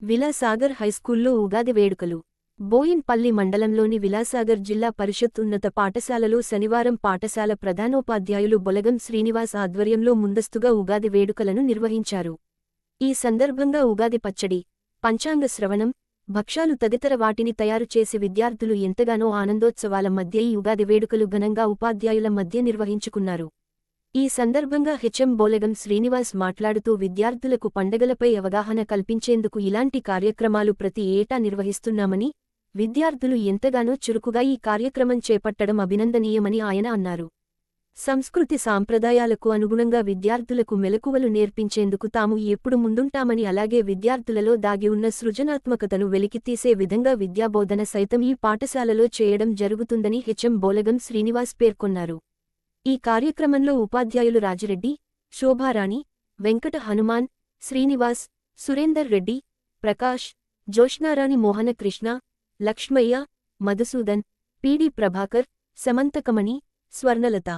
విలాసాగర్ హైస్కూల్లో ఉగాది వేడుకలు. బోయిన్పల్లి మండలంలోని విలాసాగర్ జిల్లా పరిషత్ ఉన్నత పాఠశాలలో శనివారం పాఠశాల ప్రధానోపాధ్యాయులు బొలగం శ్రీనివాస్ ఆధ్వర్యంలో ముందస్తుగా ఉగాది వేడుకలను నిర్వహించారు. ఈ సందర్భంగా ఉగాది పచ్చడి, పంచాంగ శ్రవణం, భక్ష్యాలు తదితర వాటిని తయారు చేసి విద్యార్థులు ఎంతగానో ఆనందోత్సవాల మధ్య ఈ ఉగాది వేడుకలు ఘనంగా ఉపాధ్యాయుల మధ్య నిర్వహించుకున్నారు. ఈ సందర్భంగా హెచ్ఎం బోలగం శ్రీనివాస్ మాట్లాడుతూ విద్యార్థులకు పండగలపై అవగాహన కల్పించేందుకు ఇలాంటి కార్యక్రమాలు ప్రతి ఏటా నిర్వహిస్తున్నామని, విద్యార్థులు ఎంతగానో చురుకుగా ఈ కార్యక్రమం చేపట్టడం అభినందనీయమని ఆయన అన్నారు. సంస్కృతి సాంప్రదాయాలకు అనుగుణంగా విద్యార్థులకు మెలకువలు నేర్పించేందుకు తాము ఎప్పుడు ముందుంటామని, అలాగే విద్యార్థులలో దాగి ఉన్న సృజనాత్మకతను వెలికితీసే విధంగా విద్యాబోధన సైతం ఈ పాఠశాలలో చేయడం జరుగుతుందని హెచ్ఎం బోలగం శ్రీనివాస్ పేర్కొన్నారు. ఈ కార్యక్రమంలో ఉపాధ్యాయులు రాజిరెడ్డి, శోభారాణి, వెంకట హనుమాన్, శ్రీనివాస్, సురేందర్ రెడ్డి, ప్రకాష్, జోష్నారాణి, మోహనకృష్ణ, లక్ష్మయ్య, మధుసూదన్, పీడి ప్రభాకర్, సమంతకమణి, స్వర్ణలత